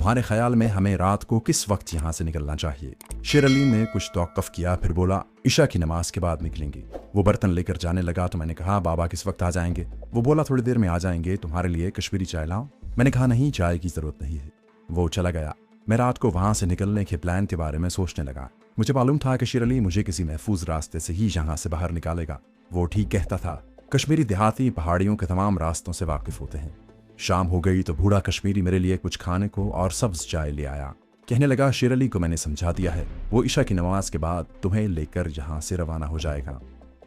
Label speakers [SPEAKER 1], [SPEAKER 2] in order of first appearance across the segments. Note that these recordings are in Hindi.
[SPEAKER 1] तुम्हारे ख्याल में हमें रात को किस वक्त यहाँ से निकलना चाहिए? शेर अली ने कुछ तौक़ुफ़ किया, फिर बोला, इशा की नमाज के बाद निकलेंगे। वो बर्तन लेकर जाने लगा तो मैंने कहा, बाबा किस वक्त आ जाएंगे? वो बोला, थोड़ी देर में आ जाएंगे, तुम्हारे लिए कश्मीरी चाय लाऊं? मैंने कहा, नहीं, चाय की ज़रूरत नहीं है। वो चला गया। मैं रात को वहाँ से निकलने के प्लान के बारे में सोचने लगा। मुझे मालूम था कि शेर अली मुझे किसी महफूज रास्ते से ही यहाँ से बाहर निकालेगा। वो ठीक कहता था। कश्मीरी देहाती पहाड़ियों के तमाम रास्तों से वाकिफ होते हैं। शाम हो गई तो बूढ़ा कश्मीरी मेरे लिए कुछ खाने को और सब्ज चाय ले आया। कहने लगा, शेर अली को मैंने समझा दिया है, वो इशा की नमाज के बाद तुम्हें लेकर यहाँ से रवाना हो जाएगा।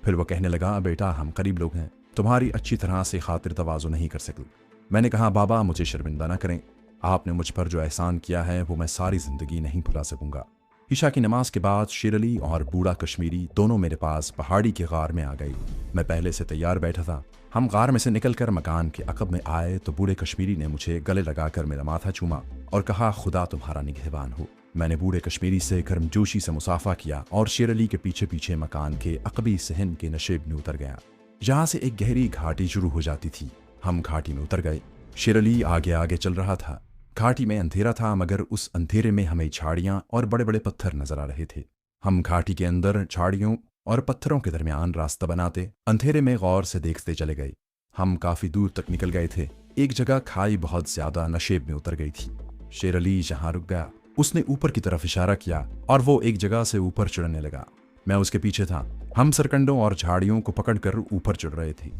[SPEAKER 1] फिर वो कहने लगा, बेटा हम करीब लोग हैं, तुम्हारी अच्छी तरह से खातिर तवाज़ु नहीं कर सकते। मैंने कहा, बाबा मुझे शर्मिंदा न करें, आपने मुझ पर जो एहसान किया है वो मैं सारी ज़िंदगी नहीं भुला सकूंगा। इशा की नमाज के बाद शेर अली और बूढ़ा कश्मीरी दोनों मेरे पास पहाड़ी के गार में आ गई। मैं पहले से तैयार बैठा था। हम गार में से निकलकर मकान के अकब में आए तो बूढ़े कश्मीरी ने मुझे गले लगाकर मेरा माथा चूमा और कहा, खुदा तुम्हारा निगहबान हो। मैंने बूढ़े कश्मीरी से गर्मजोशी से मुसाफा किया और शेर अली के पीछे पीछे मकान के अकबी सहन के नशेब में उतर गया। जहाँ से एक गहरी घाटी शुरू हो जाती थी। हम घाटी में उतर गए। शेर अली आगे आगे चल रहा था। घाटी में अंधेरा था, मगर उस अंधेरे में हमें झाड़ियां और बड़े बड़े पत्थर नजर आ रहे थे। हम घाटी के अंदर झाड़ियों और पत्थरों के दरमियान रास्ता बनाते अंधेरे में गौर से देखते चले गए। हम काफी दूर तक निकल गए थे। एक जगह खाई बहुत ज्यादा नशेब में उतर गई थी। शेर अली जहां रुक गया, उसने ऊपर की तरफ इशारा किया और वो एक जगह से ऊपर चढ़ने लगा। मैं उसके पीछे था। हम सरकंडों और झाड़ियों को पकड़कर ऊपर चढ़ रहे थे।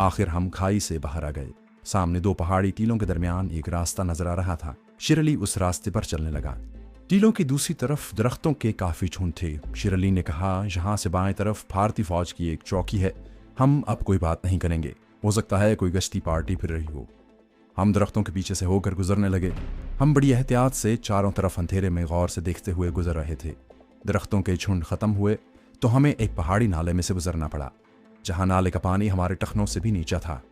[SPEAKER 1] आखिर हम खाई से बाहर आ गए। सामने दो पहाड़ी टीलों के दरमियान एक रास्ता नजर आ रहा था। शेर अली उस रास्ते पर चलने लगा। टीलों की दूसरी तरफ दरख्तों के काफी झुंड थे। शेर अली ने कहा, यहाँ से बाएं तरफ भारतीय फौज की एक चौकी है, हम अब कोई बात नहीं करेंगे, हो सकता है कोई गश्ती पार्टी फिर रही हो। हम दरख्तों के पीछे से होकर गुजरने लगे। हम बड़ी एहतियात से चारों तरफ अंधेरे में गौर से देखते हुए गुजर रहे थे। दरख्तों के झुंड खत्म हुए तो हमें एक पहाड़ी नाले में से गुजरना पड़ा, जहाँ नाले का पानी हमारे टखनों से भी नीचा था।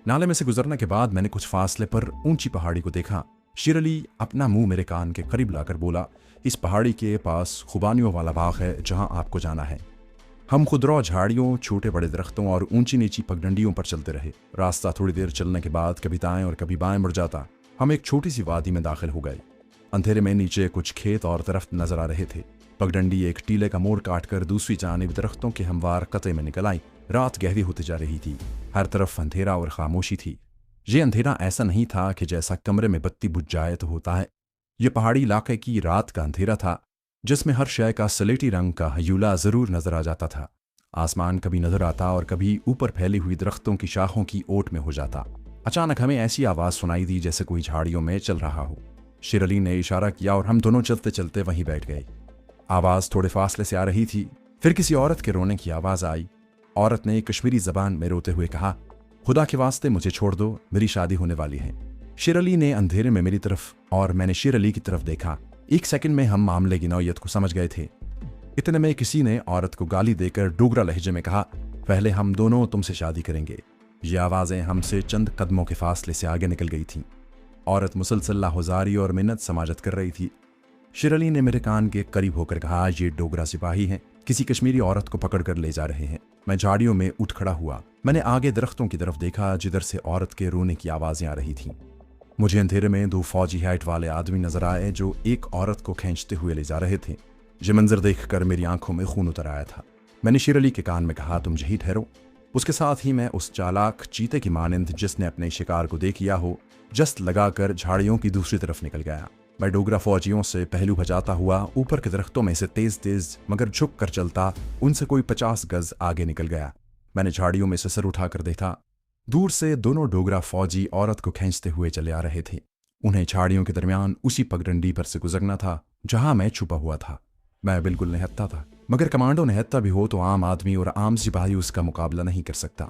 [SPEAKER 1] नाले में से गुजरने के बाद मैंने कुछ फासले पर ऊंची पहाड़ी को देखा। शेर अली अपना मुंह मेरे कान के करीब लाकर बोला, इस पहाड़ी के पास खुबानियों वाला बाग है जहां आपको जाना है। हम खुदरौ झाड़ियों, छोटे बड़े दरख्तों और ऊंची नीची पगडंडियों पर चलते रहे। रास्ता थोड़ी देर चलने के बाद कभी दाएं और कभी बाएं मुड़ जाता। हम एक छोटी सी वादी में दाखिल हो गए। अंधेरे में नीचे कुछ खेत और दरख्त नजर आ रहे थे। पगडंडी एक टीले का मोड़ काटकर दूसरी जानिब दरख्तों के हमवार कते में निकल आई। रात गहरी होती जा रही थी। हर तरफ अंधेरा और खामोशी थी। ये अंधेरा ऐसा नहीं था कि जैसा कमरे में बत्ती बुझ जाए तो होता है। ये पहाड़ी इलाके की रात का अंधेरा था, जिसमें हर शय का सलेटी रंग का हयूला जरूर नजर आ जाता था। आसमान कभी नजर आता और कभी ऊपर फैली हुई दरख्तों की शाखों की ओट में हो जाता। अचानक हमें ऐसी आवाज सुनाई दी जैसे कोई झाड़ियों में चल रहा हो। शेर अली ने इशारा किया और हम दोनों चलते चलते वहीं बैठ गए। आवाज थोड़े फासले से आ रही थी। फिर किसी औरत के रोने की आवाज आई। औरत ने कश्मीरी जबान में रोते हुए कहा, खुदा के वास्ते मुझे छोड़ दो, मेरी शादी होने वाली है। शेर अली ने अंधेरे में मेरी तरफ और मैंने शेर अली की तरफ देखा। एक सेकंड में हम मामले की नौयत को समझ गए थे। इतने में किसी ने औरत को गाली देकर डोगरा लहजे में कहा, पहले हम दोनों तुमसे शादी करेंगे। ये आवाजें हमसे चंद कदमों के फासले से आगे निकल गई थीं। औरत मुसलसल लाहुजारी और मिन्नत समाजत कर रही थी। शेर अली ने मेरे कान के करीब होकर कहा, ये डोगरा सिपाही हैं, किसी कश्मीरी औरत को पकड़ कर ले जा रहे हैं। मैं झाड़ियों में उठ खड़ा हुआ। मैंने आगे दरख्तों की तरफ देखा, जिधर से औरत के रोने की आवाजें आ रही थीं। मुझे अंधेरे में दो फौजी हाइट वाले आदमी नजर आए जो एक औरत को खींचते हुए ले जा रहे थे। ये मंजर देखकर मेरी आंखों में खून उतर आया था। मैंने शेर अली के कान में कहा, तुम यहीं ठहरो। उसके साथ ही मैं उस चालाक चीते की मानिंद जिसने अपने शिकार को देख लिया हो, जस्त लगाकर झाड़ियों की दूसरी तरफ निकल गया। मैं डोगरा फौजियों से पहलू बजाता हुआ ऊपर के दरख्तों में से तेज तेज मगर झुक कर चलता उनसे कोई 50 गज आगे निकल गया। मैंने झाड़ियों में से सर उठाकर देखा। दूर से दोनों डोगरा फौजी औरत को खींचते हुए चले आ रहे थे। उन्हें झाड़ियों के दरमियान उसी पगडंडी पर से गुजरना था जहां मैं छुपा हुआ था। मैं बिल्कुल निहत्था था, मगर कमांडो निहत्था भी हो तो आम आदमी और आम सिपाही उसका मुकाबला नहीं कर सकता।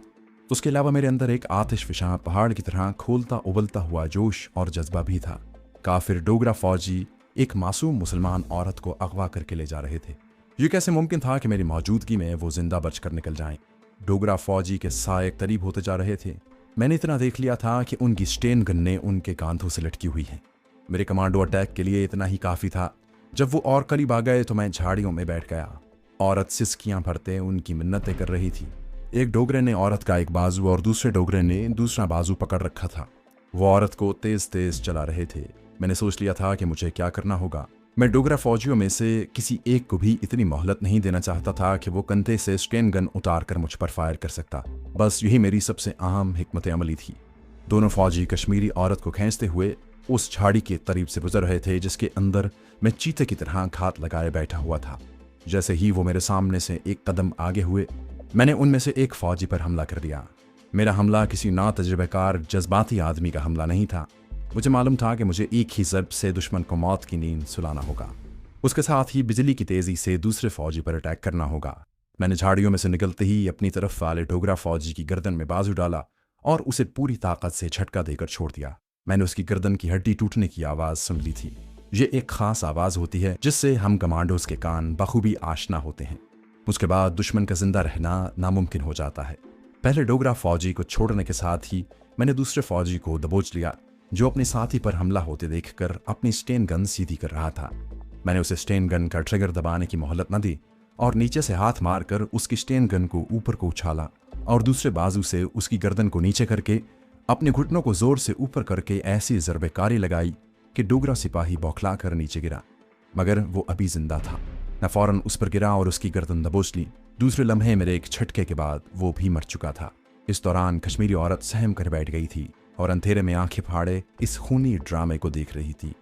[SPEAKER 1] उसके अलावा मेरे अंदर एक आतिशफिशां पहाड़ की तरह खोलता उबलता हुआ जोश और जज्बा भी था। काफिर डोगरा फौजी एक मासूम मुसलमान औरत को अगवा करके ले जा रहे थे। ये कैसे मुमकिन था कि मेरी मौजूदगी में वो जिंदा बचकर निकल जाएं? डोगरा फौजी के साए करीब होते जा रहे थे। मैंने इतना देख लिया था कि उनकी स्टेन गन्ने उनके कांधों से लटकी हुई हैं। मेरे कमांडो अटैक के लिए इतना ही काफी था। जब वो और करीब आ गए तो मैं झाड़ियों में बैठ गया। औरत सिसकियां भरते उनकी मिन्नतें कर रही थी। एक डोगरे ने औरत का एक बाजू और दूसरे डोगरे ने दूसरा बाजू पकड़ रखा था। वो औरत को तेज तेज चला रहे थे। मैंने सोच लिया था कि मुझे क्या करना होगा। मैं डोगरा फौजियों में से किसी एक को भी इतनी मोहलत नहीं देना चाहता था कि वो कंधे से स्टेन गन उतार कर मुझ पर फायर कर सकता। बस यही मेरी सबसे अहम हिकमत अमली थी। दोनों फौजी कश्मीरी औरत को खींचते हुए उस झाड़ी के करीब से गुजर रहे थे जिसके अंदर मैं चीते की तरह घात लगाए बैठा हुआ था। जैसे ही वो मेरे सामने से एक कदम आगे हुए, मैंने उनमें से एक फौजी पर हमला कर दिया। मेरा हमला किसी नातजुर्बेकार जज्बाती आदमी का हमला नहीं था। मुझे मालूम था कि मुझे एक ही ज़रब से दुश्मन को मौत की नींद सुलाना होगा। उसके साथ ही बिजली की तेज़ी से दूसरे फौजी पर अटैक करना होगा। मैंने झाड़ियों में से निकलते ही अपनी तरफ वाले डोगरा फौजी की गर्दन में बाजू डाला और उसे पूरी ताकत से झटका देकर छोड़ दिया। मैंने उसकी गर्दन की हड्डी टूटने की आवाज़ सुन ली थी। ये एक खास आवाज़ होती है जिससे हम कमांडोज के कान बखूबी आशना होते हैं। उसके बाद दुश्मन का जिंदा रहना नामुमकिन हो जाता है। पहले डोगरा फौजी को छोड़ने के साथ ही मैंने दूसरे फौजी को दबोच लिया जो अपने साथी पर हमला होते देखकर अपनी स्टेन गन सीधी कर रहा था। मैंने उसे स्टेन गन का ट्रिगर दबाने की मोहलत न दी और नीचे से हाथ मारकर उसकी स्टेन गन को ऊपर को उछाला और दूसरे बाजू से उसकी गर्दन को नीचे करके अपने घुटनों को जोर से ऊपर करके ऐसी ज़रबेकारी लगाई कि डोगरा सिपाही बौखला कर नीचे गिरा, मगर वो अभी जिंदा था। मैं फौरन उस पर गिरा और उसकी गर्दन दबोच ली। दूसरे लम्हे मेरे एक झटके के बाद वो भी मर चुका था। इस दौरान कश्मीरी औरत सहम कर बैठ गई थी और अंधेरे में आंखें फाड़े इस खूनी ड्रामे को देख रही थी।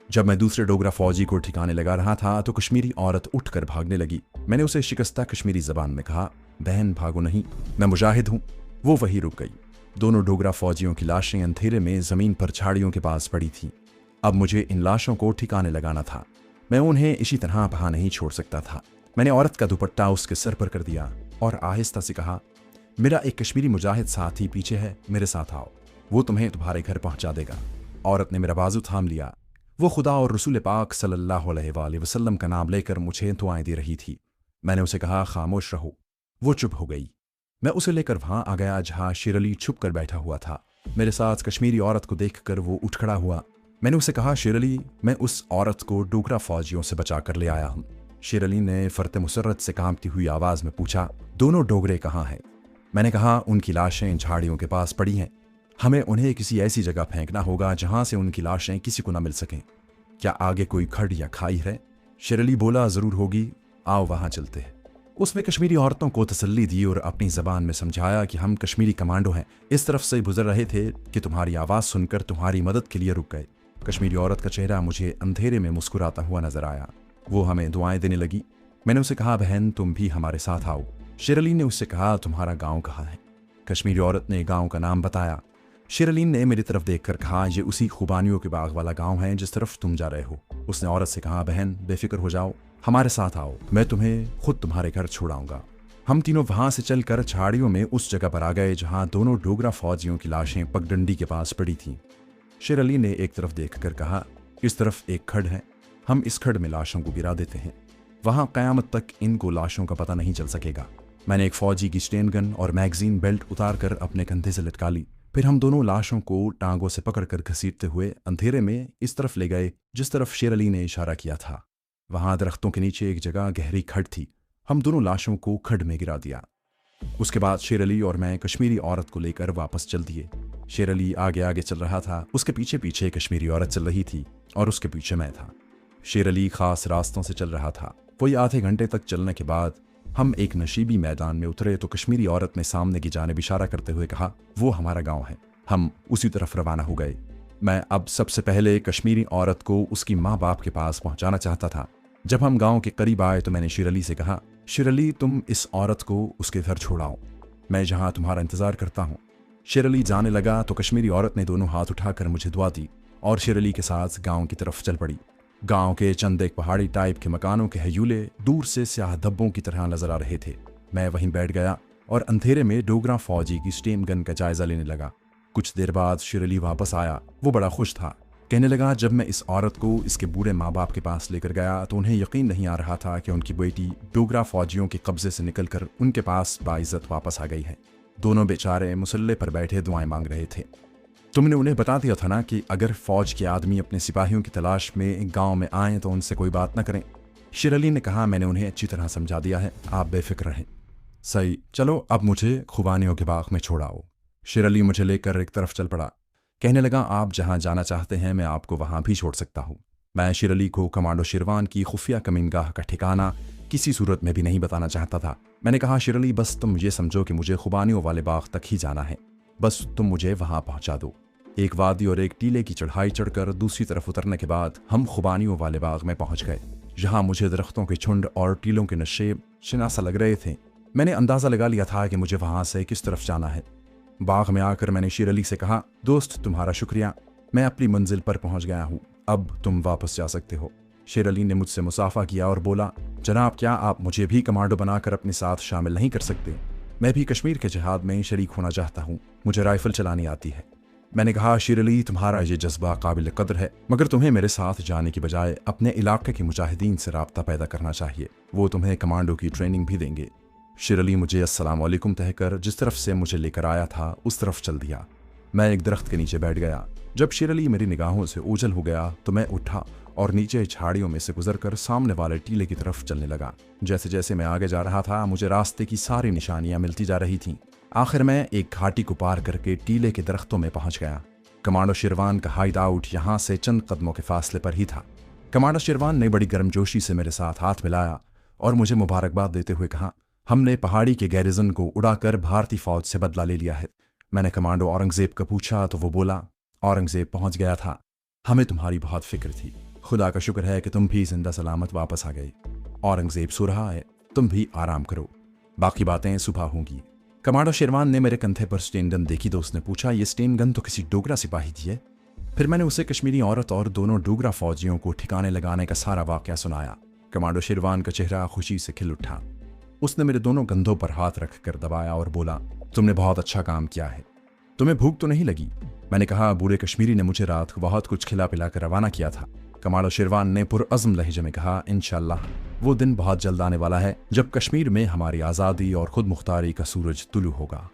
[SPEAKER 1] जब मैं दूसरे डोगरा फौजी को ठिकाने लगा रहा था तो कश्मीरी औरत उठकर भागने लगी। मैंने उसे शिकस्ता कश्मीरी जबान में कहा, बहन भागो नहीं, मैं मुजाहिद हूँ। वो वहीं रुक गई। दोनों डोगरा फौजियों की लाशें अंधेरे में जमीन पर झाड़ियों के पास पड़ी थीं। अब मुझे इन लाशों को ठिकाने लगाना था। मैं उन्हें इसी तरह बहा नहीं छोड़ सकता था। मैंने औरत का दुपट्टा उसके सर पर कर दिया और आहिस्ता से कहा, मेरा एक कश्मीरी मुजाहिद साथी पीछे है, मेरे साथ आओ, वो तुम्हें तुम्हारे घर पहुंचा देगा। औरत ने मेरा बाजू थाम लिया। वो खुदा और रसूल पाक सल्लल्लाहु अलैहि वसल्लम का नाम लेकर मुझे दुआएं दे रही थी। मैंने उसे कहा, खामोश रहो। वो चुप हो गई। मैं उसे लेकर वहां आ गया जहां शेर अली छुप कर बैठा हुआ था। मेरे साथ कश्मीरी औरत को देखकर वो उठ खड़ा हुआ। मैंने उसे कहा, शेर अली, मैं उस औरत को डोगरा फौजियों से बचा कर ले आया हूं। शेर अली ने फरत मुसर्रत से कांपती हुई आवाज में पूछा, दोनों डोगरे कहाँ हैं? मैंने कहा, उनकी लाशें झाड़ियों के पास पड़ी हैं। हमें उन्हें किसी ऐसी जगह फेंकना होगा जहां से उनकी लाशें किसी को न मिल सकें। क्या आगे कोई खड़ या खाई है? शेर अली बोला, जरूर होगी, आओ वहां चलते हैं। उसने कश्मीरी औरतों को तसल्ली दी और अपनी जबान में समझाया कि हम कश्मीरी कमांडो हैं, इस तरफ से गुजर रहे थे कि तुम्हारी आवाज़ सुनकर तुम्हारी मदद के लिए रुक गए। कश्मीरी औरत का चेहरा मुझे अंधेरे में मुस्कुराता हुआ नजर आया। वो हमें दुआएं देने लगी। मैंने उसे कहा, बहन तुम भी हमारे साथ आओ। शेर अली ने उससे कहा, तुम्हारा गाँव कहाँ है? कश्मीरी औरत ने गाँव का नाम बताया। शेर अली ने मेरी तरफ देखकर कहा, ये उसी खुबानियों के बाग वाला गाँव है जिस तरफ तुम जा रहे हो। उसने औरत से कहा, बहन बेफिक्र हो जाओ, हमारे साथ आओ, मैं तुम्हें खुद तुम्हारे घर छोड़ाऊंगा। हम तीनों वहां से चलकर झाड़ियों में उस जगह पर आ गए जहां दोनों डोगरा फौजियों की लाशें पगडंडी के पास पड़ी थीं। शेर अली ने एक तरफ देखकर कहा, इस तरफ एक खड़ है, हम इस खड़ में लाशों को गिरा देते हैं, वहां कयामत तक इनको लाशों का पता नहीं चल सकेगा। मैंने एक फौजी की स्टेन गन और मैगजीन बेल्ट उतार कर अपने कंधे से लटका ली। फिर हम दोनों लाशों को टांगों से पकड़कर घसीटते हुए अंधेरे में इस तरफ ले गए जिस तरफ शेर अली ने इशारा किया था। वहां दरख्तों के नीचे एक जगह गहरी खड़ थी। हम दोनों लाशों को खड़ में गिरा दिया। उसके बाद शेर अली और मैं कश्मीरी औरत को लेकर वापस चल दिए। शेर अली आगे आगे चल रहा था, उसके पीछे पीछे कश्मीरी औरत चल रही थी और उसके पीछे मैं था। शेर अली खास रास्तों से चल रहा था। वही आधे घंटे तक चलने के बाद हम एक नशीबी मैदान में उतरे तो कश्मीरी औरत ने सामने की जानिब इशारा करते हुए कहा, वो हमारा गाँव है। हम उसी तरफ रवाना हो गए। मैं अब सबसे पहले कश्मीरी औरत को उसकी माँ बाप के पास पहुंचाना चाहता था। जब हम गांव के करीब आए तो मैंने शेर अली से कहा, शेर अली तुम इस औरत को उसके घर छोड़ाओ, मैं जहां तुम्हारा इंतजार करता हूं। शेर अली जाने लगा तो कश्मीरी औरत ने दोनों हाथ उठाकर मुझे दुआ दी और शेर अली के साथ गांव की तरफ चल पड़ी। गांव के चंद एक पहाड़ी टाइप के मकानों के हयूले दूर से स्याह धब्बों की तरह नजर आ रहे थे। मैं वहीं बैठ गया और अंधेरे में डोगरा फौजी की स्टेन गन का जायजा लेने लगा। कुछ देर बाद शेर अली वापस आया। वो बड़ा खुश था। कहने लगा, जब मैं इस औरत को इसके बूढ़े माँ बाप के पास लेकर गया तो उन्हें यकीन नहीं आ रहा था कि उनकी बेटी डोगरा फौजियों के कब्जे से निकलकर उनके पास बाइज्जत वापस आ गई है। दोनों बेचारे मुसल्ले पर बैठे दुआएं मांग रहे थे। तुमने उन्हें बता दिया था ना कि अगर फौज के आदमी अपने सिपाहियों की तलाश में गांव में आए तो उनसे कोई बात न करें। शेर अली ने कहा, मैंने उन्हें अच्छी तरह समझा दिया है, आप बेफिक्र रहें। सही, चलो अब मुझे खुबानियों के बाग में छोड़ाओ। शेर अली मुझे लेकर एक तरफ चल पड़ा। कहने लगा, आप जहां जाना चाहते हैं मैं आपको वहां भी छोड़ सकता हूं। मैं शेर अली को कमांडो शेरवान की खुफिया कमीनगाह का ठिकाना किसी सूरत में भी नहीं बताना चाहता था। मैंने कहा, शेर अली बस तुम ये समझो कि मुझे खुबानियों वाले बाग तक ही जाना है, बस तुम मुझे वहां पहुंचा दो। एक वादी और एक टीले की चढ़ाई चढ़कर दूसरी तरफ उतरने के बाद हम खुबानियों वाले बाग में पहुंच गए, जहां मुझे दरख्तों के झुंड और टीलों के नशे शिनासा लग रहे थे। मैंने अंदाजा लगा लिया था कि मुझे वहां से किस तरफ जाना है। बाग में आकर मैंने शेर अली से कहा, दोस्त तुम्हारा शुक्रिया, मैं अपनी मंजिल पर पहुंच गया हूं, अब तुम वापस जा सकते हो। शेर अली ने मुझसे मुसाफा किया और बोला, जनाब क्या आप मुझे भी कमांडो बनाकर अपने साथ शामिल नहीं कर सकते? मैं भी कश्मीर के जिहाद में शरीक होना चाहता हूँ, मुझे राइफल चलानी आती है। मैंने कहा, शेर अली तुम्हारा ये जज्बा काबिल कदर है, मगर तुम्हें मेरे साथ जाने की बजाय अपने इलाके के मुजाहिदीन से राब्ता पैदा करना चाहिए, वो तुम्हें कमांडो की ट्रेनिंग भी देंगे। शेर अली मुझे अस्सलाम वालेकुम कहकर जिस तरफ से मुझे लेकर आया था उस तरफ चल दिया। मैं एक दरख्त के नीचे बैठ गया। जब शेर अली मेरी निगाहों से ओझल हो गया तो मैं उठा और नीचे झाड़ियों में से गुजरकर सामने वाले टीले की तरफ चलने लगा। जैसे जैसे मैं आगे जा रहा था मुझे रास्ते की सारी निशानियां मिलती जा रही थीं। आखिर मैं एक घाटी को पार करके टीले के दरख्तों में पहुंच गया। कमांडो शेरवान का हाइड आउट यहाँ से चंद कदमों के फासले पर ही था। कमांडो शेरवान ने बड़ी गर्मजोशी से मेरे साथ हाथ मिलाया और मुझे मुबारकबाद देते हुए कहा, हमने पहाड़ी के गैरिजन को उड़ाकर भारतीय फौज से बदला ले लिया है। मैंने कमांडो औरंगजेब का पूछा तो वो बोला, औरंगजेब पहुंच गया था, हमें तुम्हारी बहुत फिक्र थी, खुदा का शुक्र है कि तुम भी जिंदा सलामत वापस आ गए। औरंगजेब सो रहा है, तुम भी आराम करो, बाकी बातें सुबह होंगी। कमांडो शेरवान ने मेरे कंधे पर स्टेन गन देखी तो उसने पूछा, ये स्टेन गन तो किसी डोगरा सिपाही की है। फिर मैंने उसे कश्मीरी औरत और दोनों डोगरा फौजियों को ठिकाने लगाने का सारा वाकया सुनाया। कमांडो शेरवान का चेहरा खुशी से खिल उठा। उसने मेरे दोनों कंधों पर हाथ रखकर दबाया और बोला, तुमने बहुत अच्छा काम किया है, तुम्हें भूख तो नहीं लगी? मैंने कहा, बूढ़े कश्मीरी ने मुझे रात को बहुत कुछ खिला पिला कर रवाना किया था। कमांडो शेरवान ने पुरअज़्म लहजे में कहा, इंशाअल्लाह वो दिन बहुत जल्द आने वाला है जब कश्मीर में हमारी आज़ादी और खुद मुख्तारी का सूरज तुलू होगा।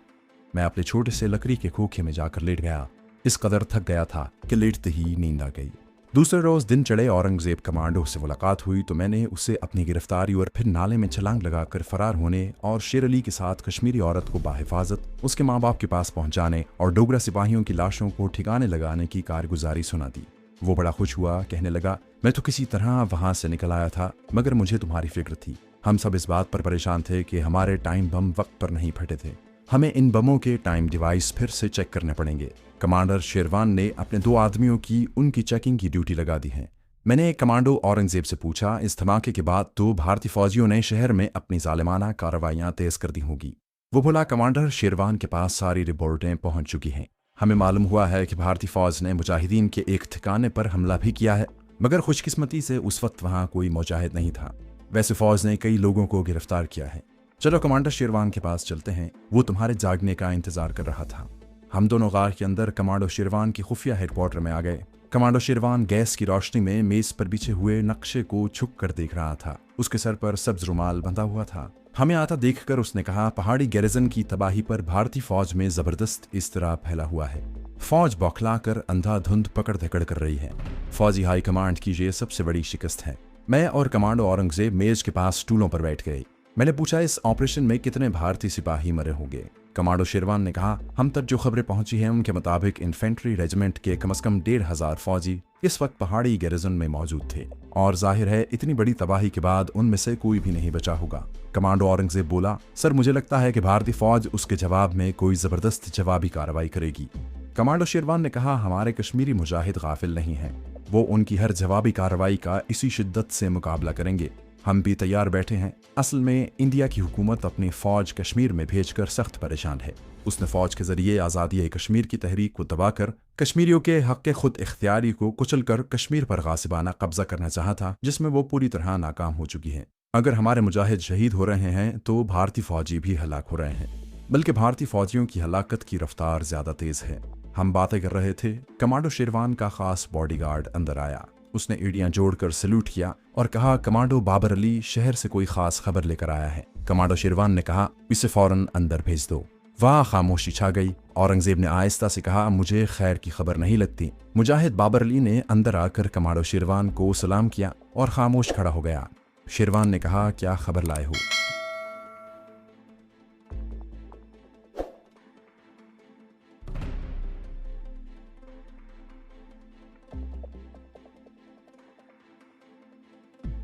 [SPEAKER 1] मैं अपने छोटे से लकड़ी के खोखे में जाकर लेट गया। इस कदर थक गया था कि लेटते ही नींद आ गई। दूसरे रोज दिन चढ़े औरंगजेब कमांडो से मुलाकात हुई तो मैंने उसे अपनी गिरफ्तारी और फिर नाले में छलांग लगाकर फरार होने और शेर अली के साथ कश्मीरी औरत को बाहिफाजत उसके माँ बाप के पास पहुंचाने और डोगरा सिपाहियों की लाशों को ठिकाने लगाने की कारगुजारी सुना दी। वो बड़ा खुश हुआ, कहने लगा, मैं तो किसी तरह वहां से निकल आया था मगर मुझे तुम्हारी फिक्र थी। हम सब इस बात पर परेशान थे कि हमारे टाइम बम वक्त पर नहीं फटे थे, हमें इन बमों के टाइम डिवाइस फिर से चेक करने पड़ेंगे। कमांडर शेरवान ने अपने 2 आदमियों की उनकी चेकिंग की ड्यूटी लगा दी है। मैंने कमांडो औरंगजेब से पूछा, इस धमाके के बाद तो भारतीय फौजियों ने शहर में अपनी जालिमाना कार्रवाइयां तेज कर दी होंगी। वो बोला, कमांडर शेरवान के पास सारी रिपोर्टें पहुंच चुकी हैं। हमें मालूम हुआ है कि भारतीय फौज ने मुजाहिदीन के एक ठिकाने पर हमला भी किया है, मगर खुशकिस्मती से उस वक्त वहां कोई मुजाहिद नहीं था। वैसे फौज ने कई लोगों को गिरफ्तार किया है। चलो कमांडर शेरवान के पास चलते हैं, वो तुम्हारे जागने का इंतजार कर रहा था। हम दोनों गार के अंदर कमांडो शेरवान की खुफिया हेडक्वार्टर में आ गए। कमांडो शेरवान गैस की रोशनी में मेज पर बिछे हुए नक्शे को छुप कर देख रहा था। उसके सर पर सब्ज रुमाल बंधा हुआ था। हमें आता देखकर उसने कहा, पहाड़ी गैरिजन की तबाही पर भारतीय फौज में जबरदस्त इस्तराब फैला हुआ है। फौज बौखलाकर अंधाधुंध पकड़ धकड़ कर रही है। फौजी हाई कमांड की ये सबसे बड़ी शिकस्त है। मैं और कमांडो औरंगजेब मेज के पास स्टूलों पर बैठ गए। मैंने पूछा, इस ऑपरेशन में कितने भारतीय सिपाही मरे होंगे? कमांडो शेरवान ने कहा, हम तक जो खबरें पहुंची हैं उनके मुताबिक इन्फेंट्री रेजिमेंट के कम से कम 1500 फौजी इस वक्त पहाड़ी गैरिजन में मौजूद थे और जाहिर है इतनी बड़ी तबाही के बाद उनमें से कोई भी नहीं बचा होगा। कमांडो औरंगजेब बोला, सर मुझे लगता है कि भारतीय फौज उसके जवाब में कोई जबरदस्त जवाबी कार्रवाई करेगी। कमांडो शेरवान ने कहा, हमारे कश्मीरी मुजाहिद गाफिल नहीं हैं, वो उनकी हर जवाबी कार्रवाई का इसी शिद्दत से मुकाबला करेंगे। हम भी तैयार बैठे हैं। असल में इंडिया की हुकूमत अपनी फौज कश्मीर में भेजकर सख्त परेशान है। उसने फौज के जरिए आज़ादी कश्मीर की तहरीक को दबाकर कश्मीरियों के हक़ खुद इख्तियारी को कुचलकर कश्मीर पर गासिबाना कब्जा करना चाहा था, जिसमें वो पूरी तरह नाकाम हो चुकी है। अगर हमारे मुजाहिद शहीद हो रहे हैं तो भारतीय फौजी भी हलाक हो रहे हैं, बल्कि भारतीय फौजियों की हलाकत की रफ्तार ज्यादा तेज है। हम बातें कर रहे थे, कमांडो शेरवान का खास बॉडीगार्ड अंदर आया। उसने एड़ियां जोड़कर सैल्यूट किया और कहा, कमांडो बाबर अली शहर से कोई खास खबर लेकर आया है। कमांडो शेरवान ने कहा, इसे फौरन अंदर भेज दो। वहां खामोशी छा गई। औरंगजेब ने आहिस्ता से कहा, मुझे खैर की खबर नहीं लगती। मुजाहिद बाबर अली ने अंदर आकर कमांडो शेरवान को सलाम किया और खामोश खड़ा हो गया। शेरवान ने कहा, क्या खबर लाए हो?